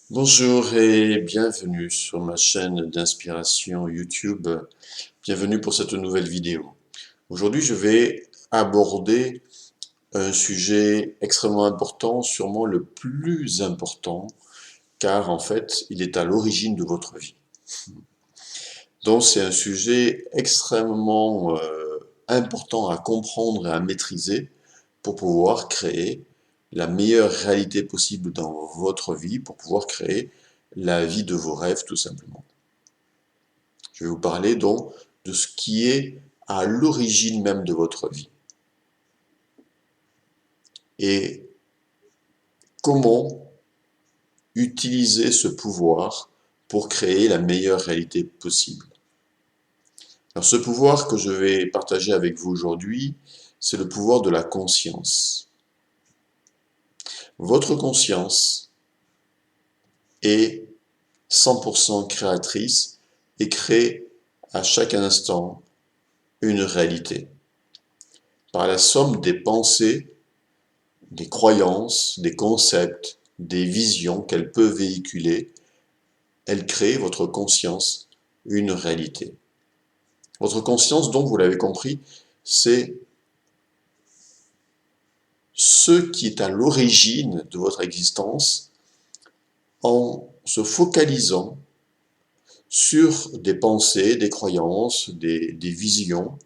Bonjour et bienvenue sur ma chaîne d'inspiration YouTube. Bienvenue pour cette nouvelle vidéo. Aujourd'hui, je vais aborder un sujet extrêmement important, sûrement le plus important, car en fait, il est à l'origine de votre vie. Donc, c'est un sujet extrêmement important à comprendre et à maîtriser pour pouvoir créer la meilleure réalité possible dans votre vie, pour pouvoir créer la vie de vos rêves, tout simplement. Je vais vous parler donc de ce qui est à l'origine même de votre vie et comment utiliser ce pouvoir pour créer la meilleure réalité possible. Alors, ce pouvoir que je vais partager avec vous aujourd'hui, c'est le pouvoir de la conscience. Votre conscience est 100% créatrice et crée à chaque instant une réalité. Par la somme des pensées, des croyances, des concepts, des visions qu'elle peut véhiculer, elle crée, votre conscience, une réalité. Votre conscience, donc, vous l'avez compris, c'est ce qui est à l'origine de votre existence en se focalisant sur des pensées, des croyances, des visions,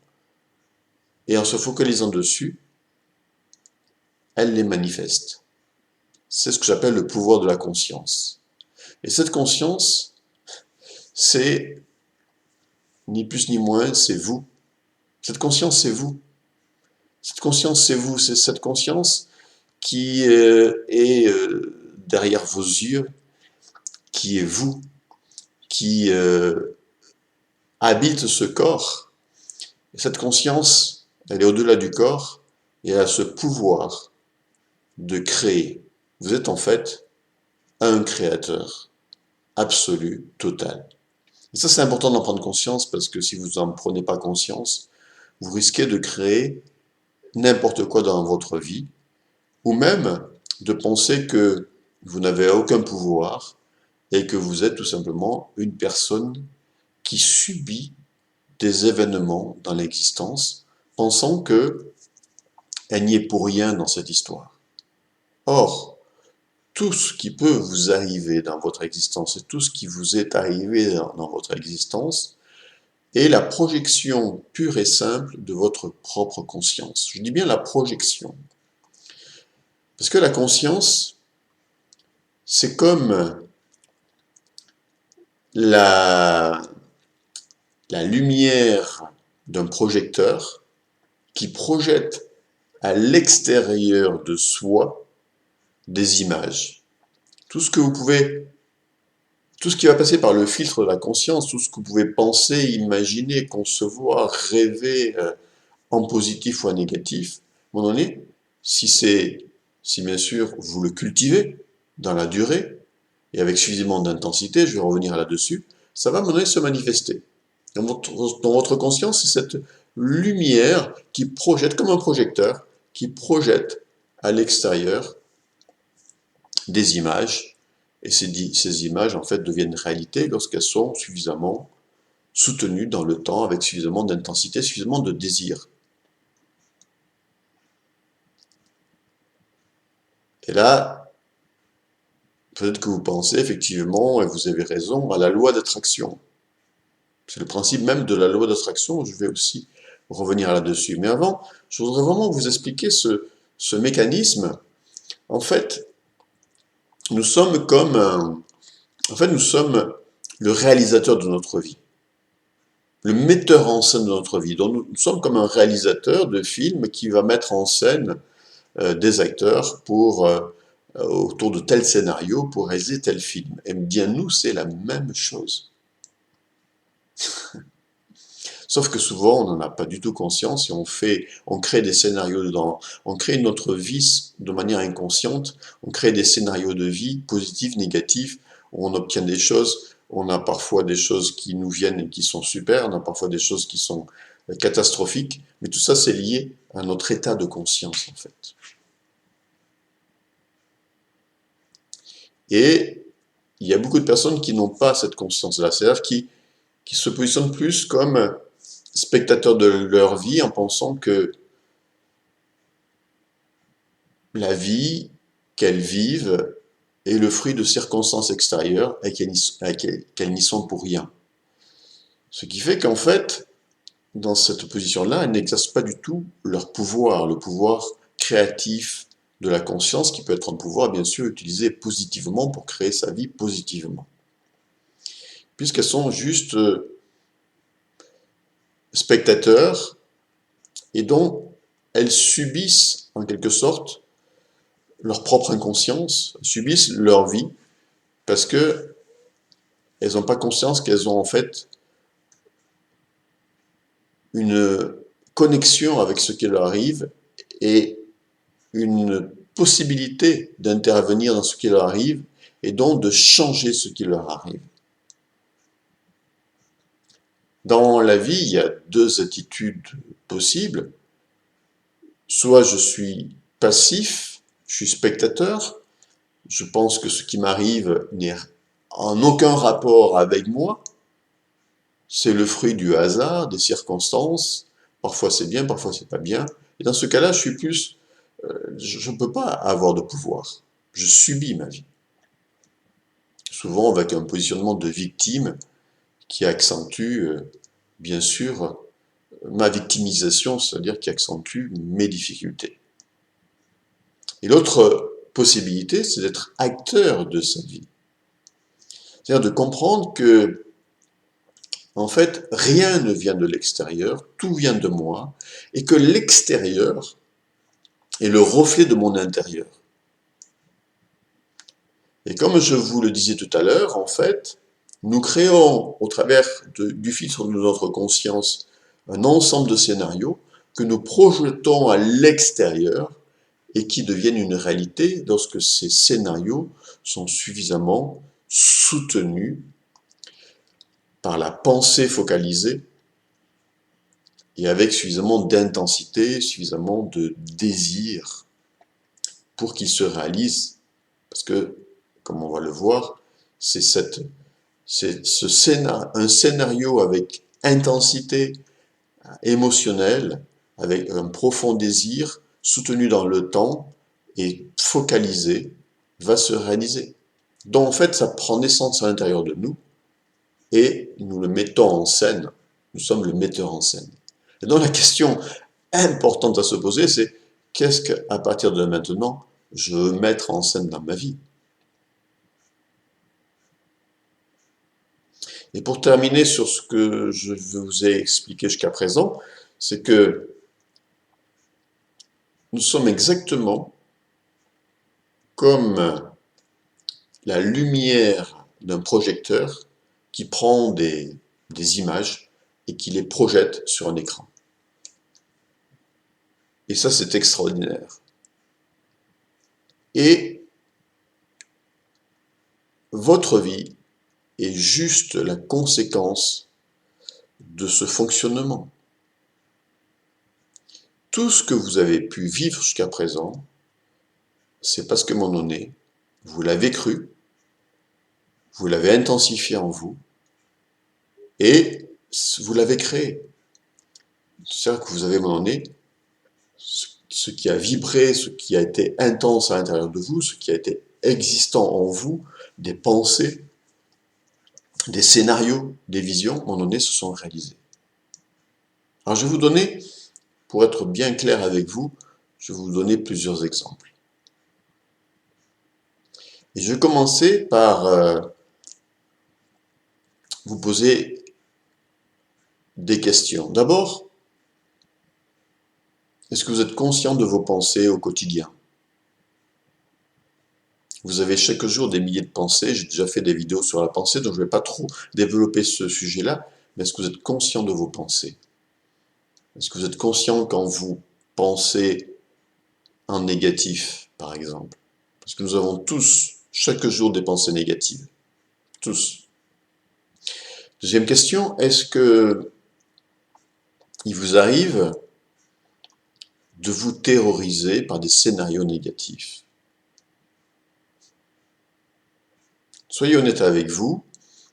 et en se focalisant dessus, elle les manifeste. C'est ce que j'appelle le pouvoir de la conscience. Et cette conscience, c'est ni plus ni moins, c'est vous. Cette conscience, c'est vous. Cette conscience, c'est vous. C'est cette conscience qui est derrière vos yeux, qui est vous, qui habite ce corps. Et cette conscience, elle est au-delà du corps et elle a ce pouvoir de créer. Vous êtes en fait un créateur absolu, total. Et ça, c'est important d'en prendre conscience parce que si vous n'en prenez pas conscience, vous risquez de créer n'importe quoi dans votre vie, ou même de penser que vous n'avez aucun pouvoir et que vous êtes tout simplement une personne qui subit des événements dans l'existence, pensant qu'elle n'y est pour rien dans cette histoire. Or, tout ce qui peut vous arriver dans votre existence et tout ce qui vous est arrivé dans votre existence est la projection pure et simple de votre propre conscience. Je dis bien la projection. Parce que la conscience, c'est comme la, la lumière d'un projecteur qui projette à l'extérieur de soi des images. Tout ce que vous pouvez, tout ce qui va passer par le filtre de la conscience, tout ce que vous pouvez penser, imaginer, concevoir, rêver, en positif ou en négatif, à un moment donné, si bien sûr vous le cultivez dans la durée et avec suffisamment d'intensité, je vais revenir là-dessus, ça va à un moment donné se manifester. Dans votre conscience, c'est cette lumière qui projette, comme un projecteur, qui projette à l'extérieur des images, et ces images en fait deviennent réalité lorsqu'elles sont suffisamment soutenues dans le temps, avec suffisamment d'intensité, suffisamment de désir. Et là, peut-être que vous pensez effectivement, et vous avez raison, à la loi d'attraction. C'est le principe même de la loi d'attraction, je vais aussi revenir là-dessus. Mais avant, je voudrais vraiment vous expliquer ce mécanisme. En fait, nous sommes comme nous sommes le réalisateur de notre vie, le metteur en scène de notre vie. Donc nous sommes comme un réalisateur de film qui va mettre en scène des acteurs autour de tel scénario pour réaliser tel film. Et bien nous, c'est la même chose. Sauf que souvent, on n'en a pas du tout conscience et on crée des scénarios dedans. On crée notre vie de manière inconsciente. On crée des scénarios de vie positifs, négatifs. On obtient des choses. On a parfois des choses qui nous viennent et qui sont super. On a parfois des choses qui sont catastrophiques. Mais tout ça, c'est lié à notre état de conscience, en fait. Et il y a beaucoup de personnes qui n'ont pas cette conscience-là, c'est-à-dire qui se positionnent plus comme spectateurs de leur vie en pensant que la vie qu'elles vivent est le fruit de circonstances extérieures et qu'elles n'y sont pour rien. Ce qui fait qu'en fait, dans cette position-là, elles n'exercent pas du tout leur pouvoir, le pouvoir créatif de la conscience, qui peut être un pouvoir, bien sûr, utilisé positivement pour créer sa vie positivement. Puisqu'elles sont juste spectateurs, et donc elles subissent, en quelque sorte, leur propre inconscience, subissent leur vie, parce que elles n'ont pas conscience qu'elles ont en fait une connexion avec ce qui leur arrive et une possibilité d'intervenir dans ce qui leur arrive et donc de changer ce qui leur arrive. Dans la vie, il y a deux attitudes possibles. Soit je suis passif, je suis spectateur, je pense que ce qui m'arrive n'est en aucun rapport avec moi, c'est le fruit du hasard, des circonstances, parfois c'est bien, parfois c'est pas bien, et dans ce cas-là, je suis plus, je ne peux pas avoir de pouvoir, je subis ma vie. Souvent avec un positionnement de victime qui accentue, bien sûr, ma victimisation, c'est-à-dire qui accentue mes difficultés. Et l'autre possibilité, c'est d'être acteur de sa vie. C'est-à-dire de comprendre que, en fait, rien ne vient de l'extérieur, tout vient de moi, et que l'extérieur est le reflet de mon intérieur. Et comme je vous le disais tout à l'heure, en fait, nous créons, au travers du filtre de notre conscience, un ensemble de scénarios que nous projetons à l'extérieur et qui deviennent une réalité lorsque ces scénarios sont suffisamment soutenus par la pensée focalisée et avec suffisamment d'intensité, suffisamment de désir pour qu'ils se réalisent. Parce que, comme on va le voir, un scénario avec intensité émotionnelle, avec un profond désir, soutenu dans le temps et focalisé, va se réaliser. Donc en fait, ça prend naissance à l'intérieur de nous et nous le mettons en scène. Nous sommes le metteur en scène. Et donc la question importante à se poser, c'est qu'est-ce qu'à partir de maintenant, je veux mettre en scène dans ma vie? Et pour terminer sur ce que je vous ai expliqué jusqu'à présent, c'est que nous sommes exactement comme la lumière d'un projecteur qui prend des images et qui les projette sur un écran. Et ça, c'est extraordinaire. Et votre vie est juste la conséquence de ce fonctionnement. Tout ce que vous avez pu vivre jusqu'à présent, c'est parce qu'à un moment donné, vous l'avez cru, vous l'avez intensifié en vous, et vous l'avez créé. C'est-à-dire que vous avez à un moment donné ce qui a vibré, ce qui a été intense à l'intérieur de vous, ce qui a été existant en vous, des pensées, des scénarios, des visions, à un moment donné, se sont réalisés. Alors je vais vous donner, pour être bien clair avec vous, je vais vous donner plusieurs exemples. Et je vais commencer par vous poser des questions. D'abord, est-ce que vous êtes conscient de vos pensées au quotidien? Vous avez chaque jour des milliers de pensées, j'ai déjà fait des vidéos sur la pensée, donc je ne vais pas trop développer ce sujet-là, mais est-ce que vous êtes conscient de vos pensées? Est-ce que vous êtes conscient quand vous pensez en négatif, par exemple? Parce que nous avons tous, chaque jour, des pensées négatives. Tous. Deuxième question, est-ce que il vous arrive de vous terroriser par des scénarios négatifs? Soyez honnête avec vous.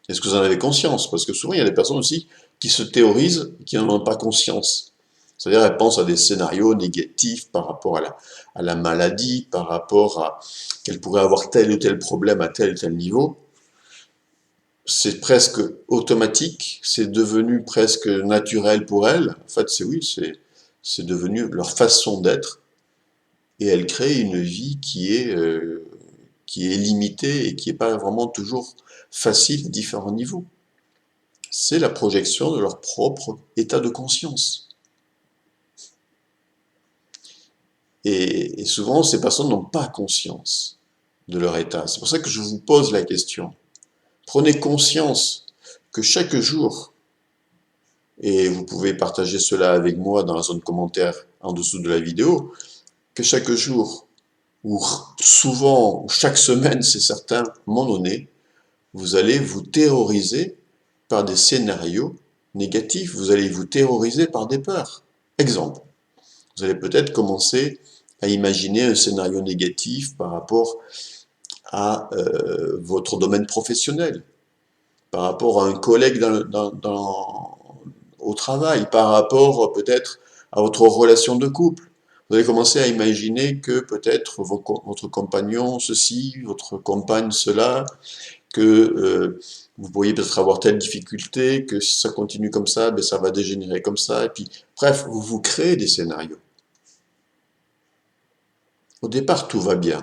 Est-ce que vous en avez conscience? Parce que souvent, il y a des personnes aussi qui se théorisent et qui n'en ont pas conscience. C'est-à-dire, elles pensent à des scénarios négatifs par rapport à la maladie, par rapport à qu'elles pourraient avoir tel ou tel problème à tel ou tel niveau. C'est presque automatique, c'est devenu presque naturel pour elles. En fait, c'est devenu leur façon d'être. Et elles créent une vie qui est limitée et qui n'est pas vraiment toujours facile à différents niveaux. C'est la projection de leur propre état de conscience. Et souvent, ces personnes n'ont pas conscience de leur état. C'est pour ça que je vous pose la question. Prenez conscience que chaque jour, et vous pouvez partager cela avec moi dans la zone commentaire en dessous de la vidéo, que chaque jour, ou souvent, ou chaque semaine, c'est certain, à un moment donné, vous allez vous terroriser par des scénarios négatifs, vous allez vous terroriser par des peurs. Exemple, vous allez peut-être commencer à imaginer un scénario négatif par rapport à votre domaine professionnel, par rapport à un collègue au travail, par rapport peut-être à votre relation de couple. Vous allez commencer à imaginer que peut-être votre compagnon ceci, votre compagne cela, que vous pourriez peut-être avoir telle difficulté, que si ça continue comme ça, ben ça va dégénérer comme ça, et puis, bref, vous vous créez des scénarios. Au départ, tout va bien.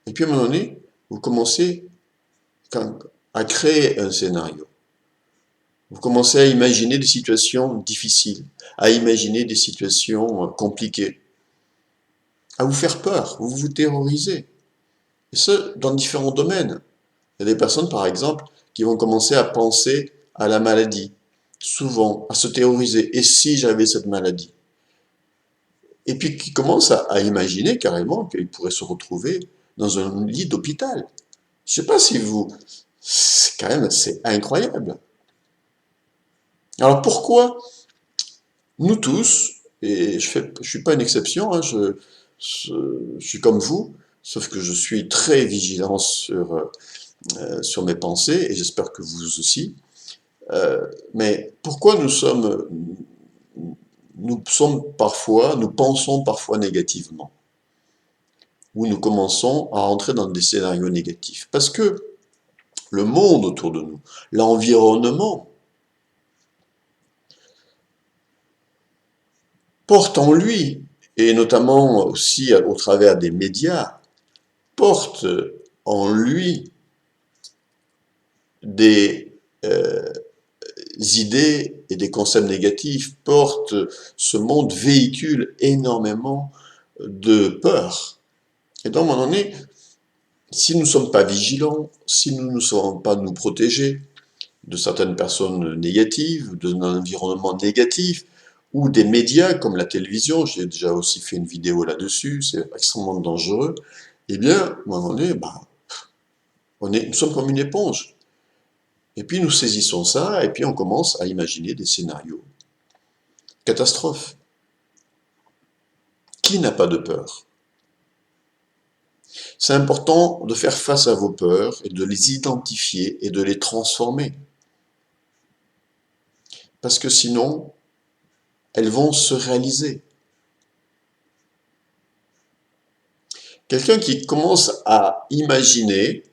Et puis à un moment donné, vous commencez à créer un scénario. Vous commencez à imaginer des situations difficiles, à imaginer des situations compliquées, à vous faire peur, vous vous terrorisez. Et ce, dans différents domaines. Il y a des personnes, par exemple, qui vont commencer à penser à la maladie, souvent, à se théoriser. Et si j'avais cette maladie? Et puis qui commencent à imaginer carrément qu'ils pourraient se retrouver dans un lit d'hôpital. Je ne sais pas si vous... C'est quand même, c'est incroyable. Alors pourquoi nous tous, et je suis pas une exception, hein, je suis comme vous, sauf que je suis très vigilant sur mes pensées, et j'espère que vous aussi. Mais pourquoi nous pensons parfois négativement, ou nous commençons à entrer dans des scénarios négatifs? Parce que le monde autour de nous, l'environnement, porte en lui, et notamment aussi au travers des médias, porte en lui des idées et des concepts négatifs, porte, ce monde véhicule énormément de peur. Et donc, à un moment donné, si nous ne sommes pas vigilants, si nous ne savons pas nous protéger de certaines personnes négatives, d'un environnement négatif, ou des médias comme la télévision, j'ai déjà aussi fait une vidéo là-dessus, c'est extrêmement dangereux, eh bien, à un moment donné, nous sommes comme une éponge. Et puis nous saisissons ça, et puis on commence à imaginer des scénarios. Catastrophe. Qui n'a pas de peur? C'est important de faire face à vos peurs et de les identifier et de les transformer. Parce que sinon, elles vont se réaliser. Quelqu'un qui commence à imaginer.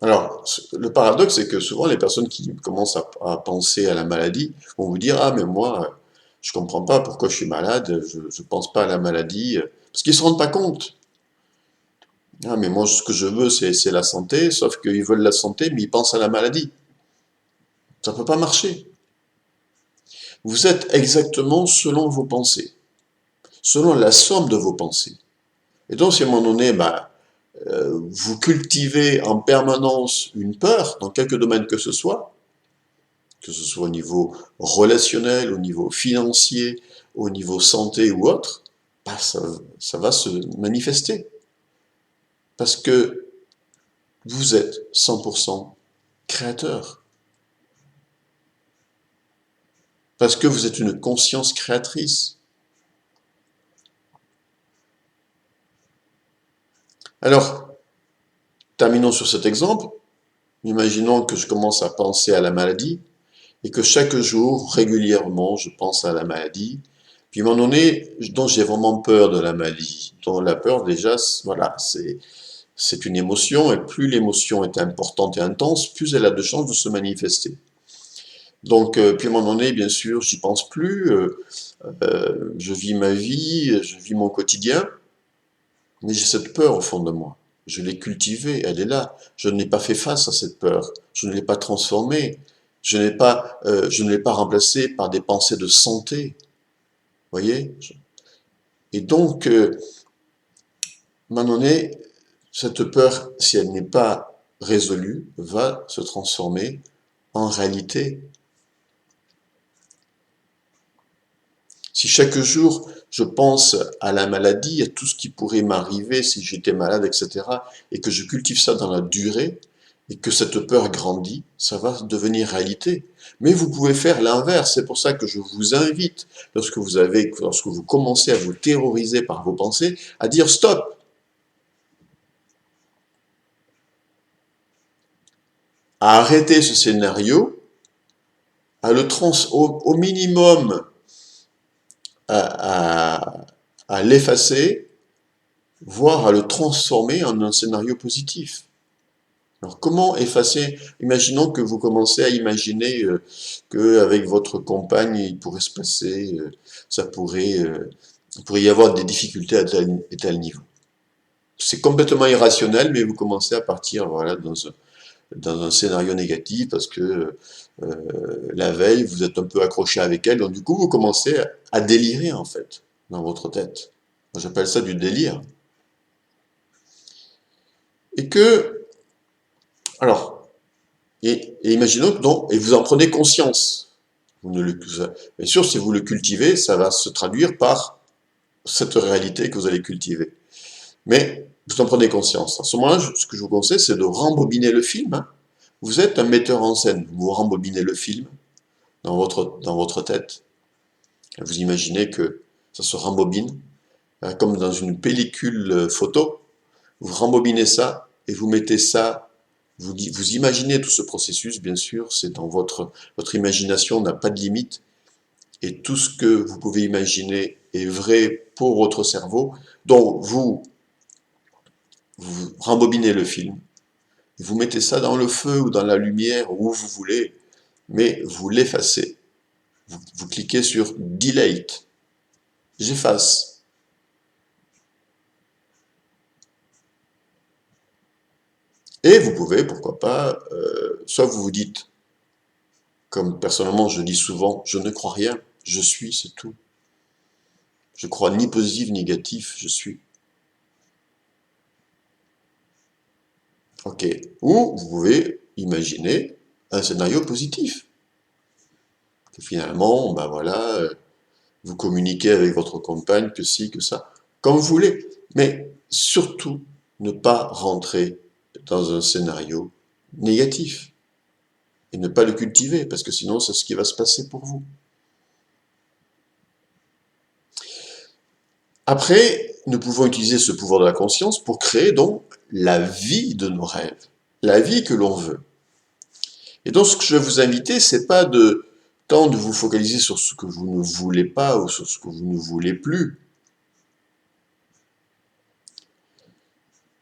Alors, le paradoxe, c'est que souvent, les personnes qui commencent à penser à la maladie vont vous dire: ah, mais moi, je comprends pas pourquoi je suis malade, je ne pense pas à la maladie. Parce qu'ils ne se rendent pas compte. Ah, mais moi, ce que je veux, c'est la santé, sauf qu'ils veulent la santé, mais ils pensent à la maladie. Ça ne peut pas marcher. Vous êtes exactement selon vos pensées, selon la somme de vos pensées. Et donc, si à un moment donné, vous cultivez en permanence une peur, dans quelque domaine que ce soit au niveau relationnel, au niveau financier, au niveau santé ou autre, ça va se manifester. Parce que vous êtes 100% créateur. Parce que vous êtes une conscience créatrice. Alors, terminons sur cet exemple. Imaginons que je commence à penser à la maladie et que chaque jour, régulièrement, je pense à la maladie. Puis à un moment donné, dont j'ai vraiment peur de la maladie. Donc la peur, déjà, voilà, c'est une émotion, et plus l'émotion est importante et intense, plus elle a de chances de se manifester. Donc, puis à un moment donné, bien sûr, j'y pense plus, je vis ma vie, je vis mon quotidien, mais j'ai cette peur au fond de moi. Je l'ai cultivée, elle est là. Je n'ai pas fait face à cette peur. Je ne l'ai pas transformée. Je ne l'ai pas remplacée par des pensées de santé. Voyez? Et donc, à un moment donné, cette peur, si elle n'est pas résolue, va se transformer en réalité. Si chaque jour je pense à la maladie, à tout ce qui pourrait m'arriver si j'étais malade, etc., et que je cultive ça dans la durée, et que cette peur grandit, ça va devenir réalité. Mais vous pouvez faire l'inverse. C'est pour ça que je vous invite, lorsque vous commencez à vous terroriser par vos pensées, à dire stop. À arrêter ce scénario, au minimum à l'effacer, voire à le transformer en un scénario positif. Alors comment effacer? Imaginons que vous commencez à imaginer qu'avec votre compagne, il pourrait se passer, il pourrait y avoir des difficultés à tel niveau. C'est complètement irrationnel, mais vous commencez à partir voilà, dans un scénario négatif parce que la veille, vous êtes un peu accroché avec elle, donc du coup, vous commencez à délirer en fait dans votre tête. J'appelle ça du délire. Et que, alors, et imaginons que et vous en prenez conscience. Bien sûr, si vous le cultivez, ça va se traduire par cette réalité que vous allez cultiver. Mais vous en prenez conscience. À ce moment-là, ce que je vous conseille, c'est de rembobiner le film. Hein. Vous êtes un metteur en scène. Vous rembobinez le film dans votre tête. Vous imaginez que ça se rembobine, hein, comme dans une pellicule photo. Vous rembobinez ça et vous mettez ça. Vous imaginez tout ce processus, bien sûr, c'est dans votre imagination n'a pas de limite, et tout ce que vous pouvez imaginer est vrai pour votre cerveau. Donc vous rembobinez le film, vous mettez ça dans le feu ou dans la lumière, où vous voulez, mais vous l'effacez. Vous cliquez sur Delete, j'efface. Et vous pouvez, pourquoi pas, soit vous vous dites, comme personnellement je dis souvent, je ne crois rien, je suis, c'est tout. Je crois ni positif ni négatif, je suis. Ok. Ou vous pouvez imaginer un scénario positif. Que finalement, ben voilà, vous communiquez avec votre compagne, que ci, que ça, comme vous voulez. Mais surtout, ne pas rentrer dans un scénario négatif. Et ne pas le cultiver, parce que sinon, c'est ce qui va se passer pour vous. Après, nous pouvons utiliser ce pouvoir de la conscience pour créer donc la vie de nos rêves, la vie que l'on veut. Et donc, ce que je vais vous inviter, c'est pas tant de vous focaliser sur ce que vous ne voulez pas ou sur ce que vous ne voulez plus.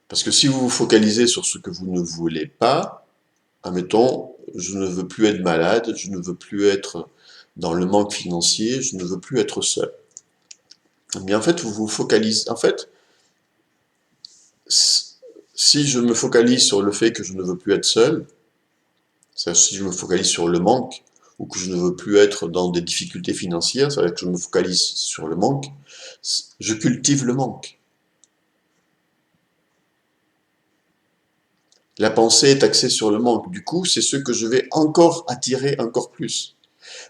Parce que si vous vous focalisez sur ce que vous ne voulez pas, admettons, je ne veux plus être malade, je ne veux plus être dans le manque financier, je ne veux plus être seul. Mais en fait, vous vous focalisez. En fait, si je me focalise sur le fait que je ne veux plus être seul, c'est-à-dire si je me focalise sur le manque, ou que je ne veux plus être dans des difficultés financières, c'est-à-dire que je me focalise sur le manque, je cultive le manque. La pensée est axée sur le manque. Du coup, c'est ce que je vais encore attirer encore plus.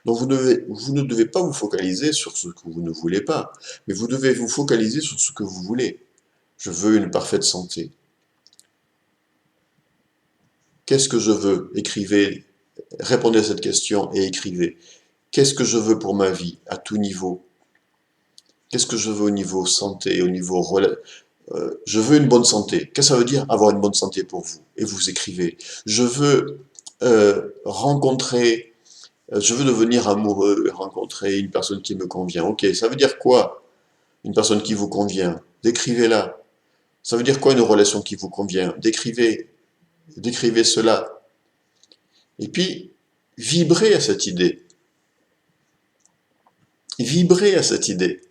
Donc vous ne devez pas vous focaliser sur ce que vous ne voulez pas, mais vous devez vous focaliser sur ce que vous voulez. Je veux une parfaite santé. Qu'est-ce que je veux? Écrivez, répondez à cette question et écrivez. Qu'est-ce que je veux pour ma vie, à tout niveau? Qu'est-ce que je veux au niveau santé, au niveau je veux une bonne santé. Qu'est-ce que ça veut dire avoir une bonne santé pour vous? Et vous écrivez. Je veux rencontrer, je veux devenir amoureux, rencontrer une personne qui me convient. Ok, ça veut dire quoi une personne qui vous convient? Décrivez-la. Ça veut dire quoi une relation qui vous convient? Décrivez cela. Et puis, vibrez à cette idée. Vibrez à cette idée.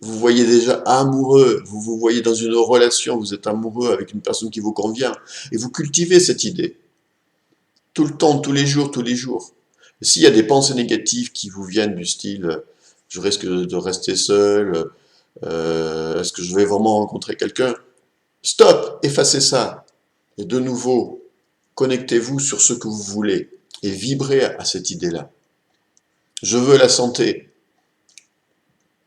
Vous voyez déjà amoureux, vous vous voyez dans une relation, vous êtes amoureux avec une personne qui vous convient, et vous cultivez cette idée. Tout le temps, tous les jours, tous les jours. Et s'il y a des pensées négatives qui vous viennent du style je risque de rester seul, est-ce que je vais vraiment rencontrer quelqu'un? Stop, effacez ça. Et de nouveau, connectez-vous sur ce que vous voulez et vibrez à cette idée-là. Je veux la santé.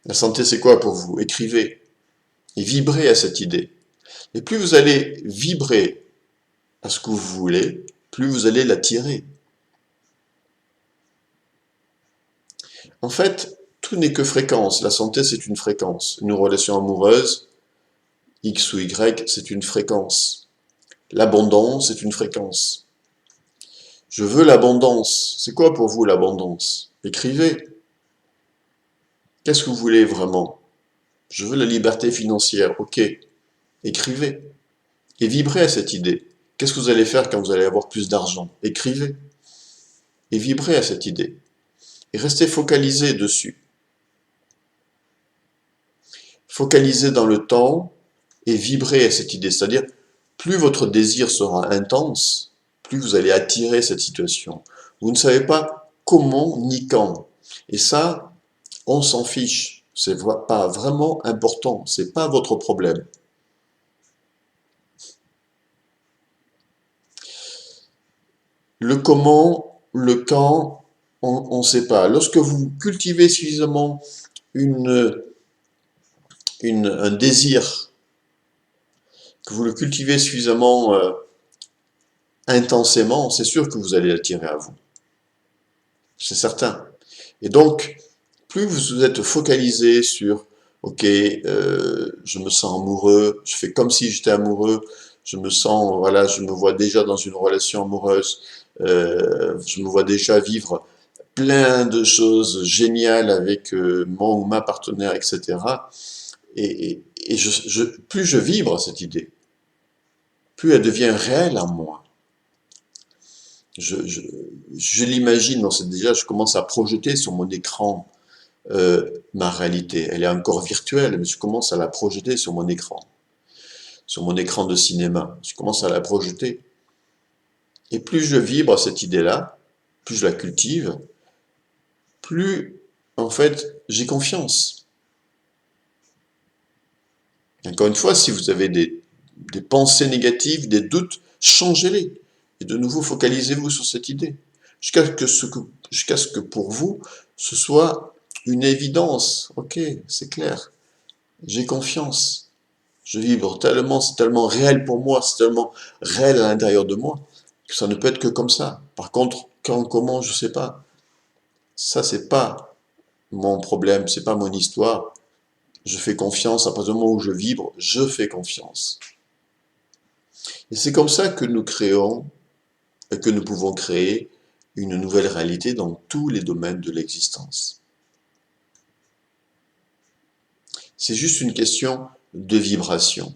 La santé, c'est quoi pour vous? Écrivez et vibrez à cette idée. Et plus vous allez vibrer à ce que vous voulez, plus vous allez l'attirer. En fait, tout n'est que fréquence. La santé, c'est une fréquence. Une relation amoureuse, X ou Y, c'est une fréquence. L'abondance, c'est une fréquence. Je veux l'abondance. C'est quoi pour vous l'abondance? Écrivez. Qu'est-ce que vous voulez vraiment? Je veux la liberté financière. Ok. Écrivez. Et vibrez à cette idée. Qu'est-ce que vous allez faire quand vous allez avoir plus d'argent? Écrivez. Et vibrez à cette idée. Et restez focalisé dessus. Focalisez dans le temps et vibrez à cette idée. C'est-à-dire, plus votre désir sera intense, plus vous allez attirer cette situation. Vous ne savez pas comment ni quand. Et ça, on s'en fiche. C'est pas vraiment important. C'est pas votre problème. Le comment, le quand, on ne sait pas. Lorsque vous cultivez suffisamment un désir, que vous le cultivez suffisamment intensément, c'est sûr que vous allez l'attirer à vous. C'est certain. Et donc, plus vous êtes focalisé sur, ok, je me sens amoureux, je fais comme si j'étais amoureux, je me sens, voilà, je me vois déjà dans une relation amoureuse, je me vois déjà vivre plein de choses géniales avec mon ou ma partenaire, etc. Et plus je vibre cette idée, plus elle devient réelle en moi. Je, je, je l'imagine, c'est déjà, je commence à projeter sur mon écran ma réalité. Elle est encore virtuelle, mais je commence à la projeter sur mon écran de cinéma. Je commence à la projeter. Et plus je vibre cette idée-là, plus je la cultive, plus, en fait, j'ai confiance. Encore une fois, si vous avez des pensées négatives, des doutes, changez-les. Et de nouveau, focalisez-vous sur cette idée. Jusqu'à ce que pour vous, ce soit une évidence. Ok, c'est clair. J'ai confiance. Je vibre tellement, c'est tellement réel pour moi, c'est tellement réel à l'intérieur de moi, que ça ne peut être que comme ça. Par contre, quand, comment, je sais pas. Ça, c'est pas mon problème, c'est pas mon histoire. Je fais confiance, à partir du moment où je vibre, je fais confiance. Et c'est comme ça que nous créons, et que nous pouvons créer une nouvelle réalité dans tous les domaines de l'existence. C'est juste une question de vibration.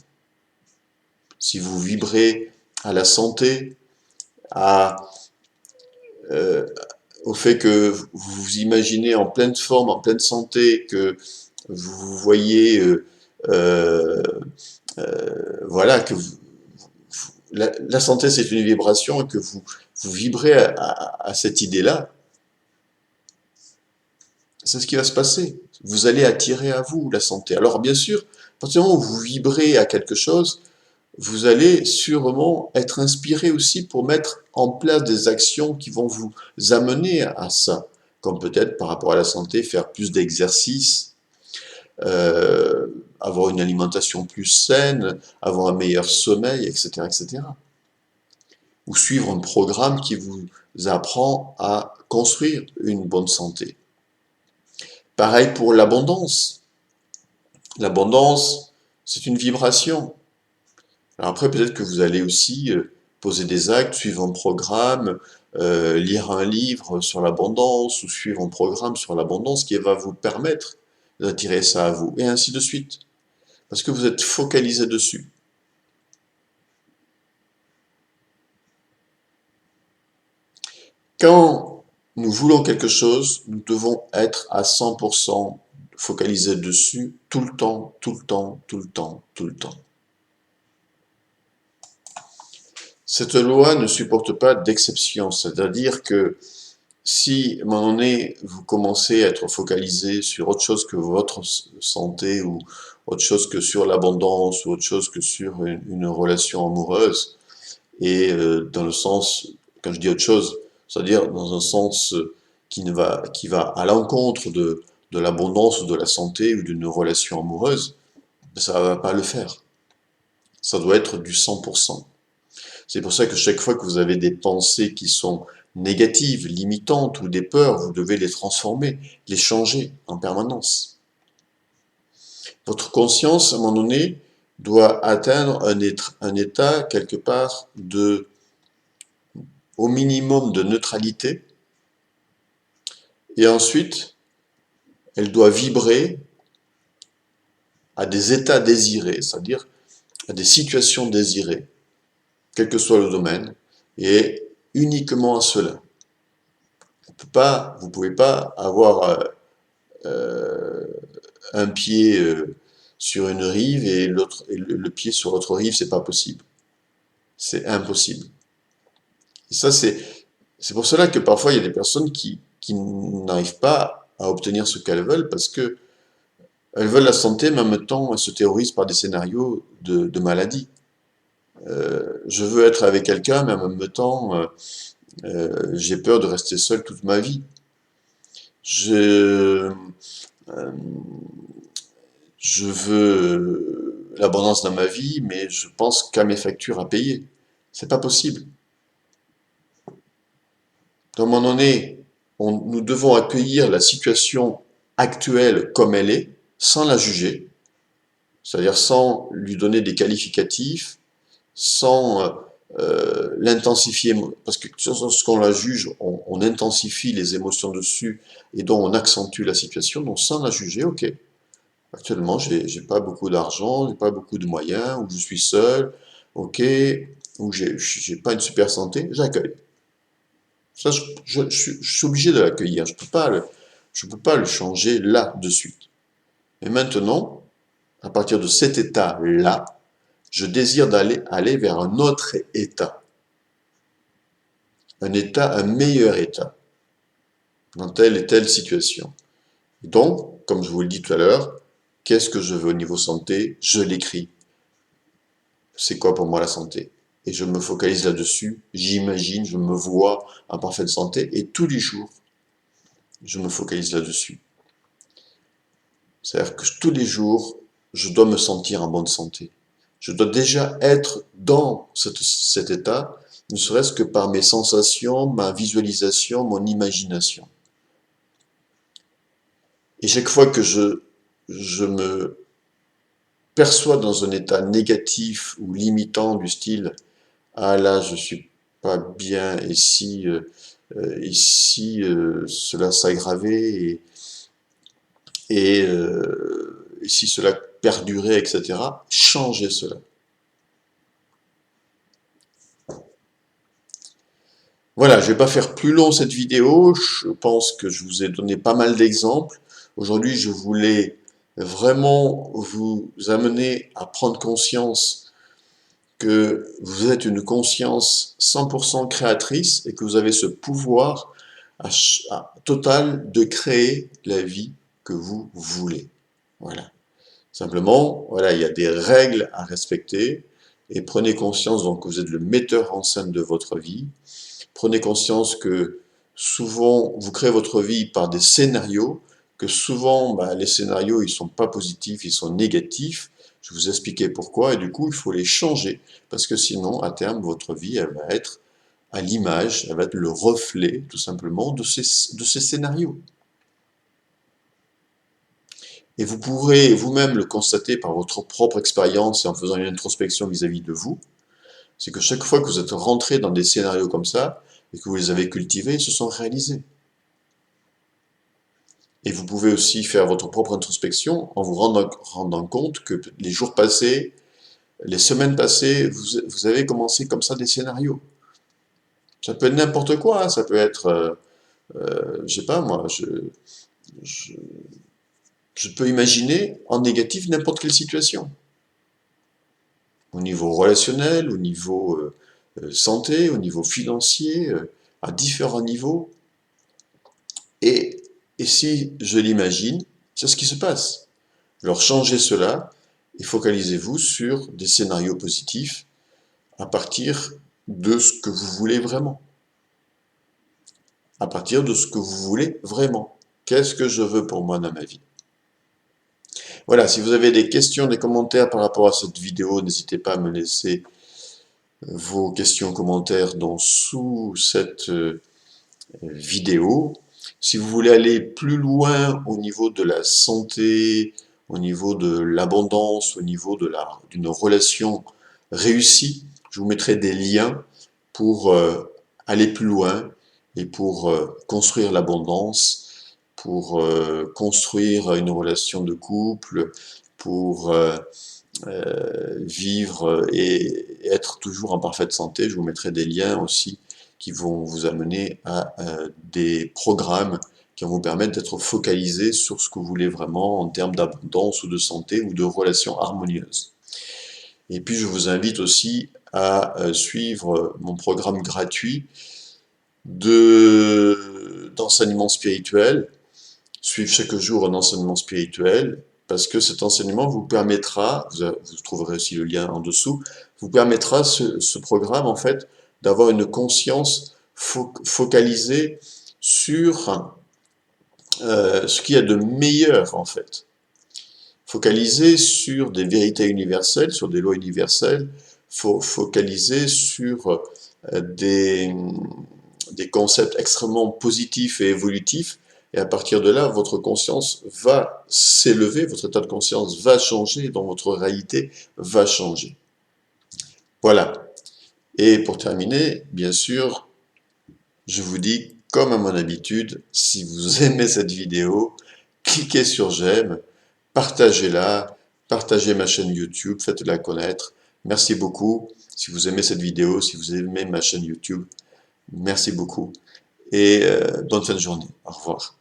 Si vous vibrez à la santé, euh, au fait que vous vous imaginez en pleine forme, en pleine santé, que vous voyez, voilà, que la santé c'est une vibration et que vous vibrez à cette idée-là, c'est ce qui va se passer. Vous allez attirer à vous la santé. Alors bien sûr, à partir du moment où vous vibrez à quelque chose, vous allez sûrement être inspiré aussi pour mettre en place des actions qui vont vous amener à ça, comme peut-être par rapport à la santé, faire plus d'exercice, avoir une alimentation plus saine, avoir un meilleur sommeil, etc., etc. Ou suivre un programme qui vous apprend à construire une bonne santé. Pareil pour l'abondance. L'abondance, C'est une vibration. Alors après, peut-être que vous allez aussi poser des actes, suivre un programme, lire un livre sur l'abondance ou suivre un programme sur l'abondance qui va vous permettre d'attirer ça à vous, et ainsi de suite. Parce que vous êtes focalisé dessus. Quand nous voulons quelque chose, nous devons être à 100% focalisés dessus tout le temps, tout le temps, tout le temps, tout le temps. Cette loi ne supporte pas d'exception, c'est-à-dire que si, à un moment donné, vous commencez à être focalisé sur autre chose que votre santé ou autre chose que sur l'abondance ou autre chose que sur une relation amoureuse, et dans le sens, quand je dis autre chose, c'est-à-dire dans un sens qui va à l'encontre de l'abondance ou de la santé ou d'une relation amoureuse, ça ne va pas le faire. Ça doit être du 100%. C'est pour ça que chaque fois que vous avez des pensées qui sont négatives, limitantes ou des peurs, vous devez les transformer, les changer en permanence. Votre conscience, à un moment donné, doit atteindre un état quelque part de, au minimum de neutralité, et ensuite, elle doit vibrer à des états désirés, c'est-à-dire à des situations désirées, quel que soit le domaine, et uniquement à cela. Vous ne pouvez pas avoir un pied sur une rive et le pied sur l'autre rive, c'est pas possible. C'est impossible. Et ça, c'est pour cela que parfois il y a des personnes qui n'arrivent pas à obtenir ce qu'elles veulent parce que elles veulent la santé, mais en même temps elles se terrorisent par des scénarios de maladie. Je veux être avec quelqu'un, mais en même temps j'ai peur de rester seul toute ma vie. Je, euh, je veux l'abondance dans ma vie, mais je pense qu'à mes factures à payer. C'est pas possible. Donc, à un moment donné, nous devons accueillir la situation actuelle comme elle est, sans la juger, c'est-à-dire sans lui donner des qualificatifs, sans l'intensifier, parce que lorsqu'on la juge, on intensifie les émotions dessus et donc on accentue la situation, donc sans la juger, ok. Actuellement, j'ai pas beaucoup d'argent, j'ai pas beaucoup de moyens, ou je suis seul, ok, ou j'ai pas une super santé, j'accueille. Ça, je suis obligé de l'accueillir. Je peux pas le changer là, de suite. Et maintenant, à partir de cet état-là, je désire aller vers un autre état. Un meilleur état, dans telle et telle situation. Donc, comme je vous l'ai dit tout à l'heure, qu'est-ce que je veux au niveau santé? Je l'écris. C'est quoi pour moi la santé? Et je me focalise là-dessus, j'imagine, je me vois en parfaite santé, et tous les jours, je me focalise là-dessus. C'est-à-dire que tous les jours, je dois me sentir en bonne santé. Je dois déjà être dans cet état, ne serait-ce que par mes sensations, ma visualisation, mon imagination. Et chaque fois que je me perçois dans un état négatif ou limitant du style « Ah là, je suis pas bien, et si, cela s'aggravait, et si cela perdurait, etc. » Changez cela. Voilà, je vais pas faire plus long cette vidéo, je pense que je vous ai donné pas mal d'exemples. Aujourd'hui, je voulais vraiment vous amener à prendre conscience que vous êtes une conscience 100% créatrice et que vous avez ce pouvoir total de créer la vie que vous voulez. Voilà. Simplement, voilà, il y a des règles à respecter et prenez conscience donc que vous êtes le metteur en scène de votre vie. Prenez conscience que souvent vous créez votre vie par des scénarios, que souvent les scénarios ils sont pas positifs, ils sont négatifs. Je vais vous expliquer pourquoi et du coup il faut les changer parce que sinon à terme votre vie elle va être à l'image, elle va être le reflet tout simplement de ces scénarios. Et vous pourrez vous-même le constater par votre propre expérience et en faisant une introspection vis-à-vis de vous, c'est que chaque fois que vous êtes rentré dans des scénarios comme ça, et que vous les avez cultivés, ils se sont réalisés. Et vous pouvez aussi faire votre propre introspection en vous rendant compte que les jours passés, les semaines passées, vous avez commencé comme ça des scénarios. Ça peut être n'importe quoi, hein, ça peut être, je sais pas moi, je, je peux imaginer en négatif n'importe quelle situation. Au niveau relationnel, au niveau santé, au niveau financier, à différents niveaux. Et, et si je l'imagine, c'est ce qui se passe. Alors changez cela et focalisez-vous sur des scénarios positifs à partir de ce que vous voulez vraiment. À partir de ce que vous voulez vraiment. Qu'est-ce que je veux pour moi dans ma vie? Voilà, si vous avez des questions, des commentaires par rapport à cette vidéo, n'hésitez pas à me laisser vos questions, commentaires sous cette vidéo. Si vous voulez aller plus loin au niveau de la santé, au niveau de l'abondance, au niveau d'une relation réussie, je vous mettrai des liens pour aller plus loin et pour construire l'abondance, pour construire une relation de couple, pour vivre et être toujours en parfaite santé. Je vous mettrai des liens aussi qui vont vous amener à des programmes qui vont vous permettre d'être focalisé sur ce que vous voulez vraiment en termes d'abondance ou de santé ou de relations harmonieuses. Et puis je vous invite aussi à suivre mon programme gratuit d'enseignement spirituel, suivre chaque jour un enseignement spirituel, parce que cet enseignement vous permettra, vous trouverez aussi le lien en dessous, vous permettra ce programme en fait d'avoir une conscience focalisée sur ce qu'il y a de meilleur en fait. Focalisé sur des vérités universelles, sur des lois universelles, focalisé sur des concepts extrêmement positifs et évolutifs, et à partir de là, votre conscience va s'élever, votre état de conscience va changer, donc votre réalité va changer. Voilà. Et pour terminer, bien sûr, je vous dis, comme à mon habitude, si vous aimez cette vidéo, cliquez sur j'aime, partagez-la, partagez ma chaîne YouTube, faites-la connaître. Merci beaucoup. Si vous aimez cette vidéo, si vous aimez ma chaîne YouTube, merci beaucoup. Et bonne fin de journée. Au revoir.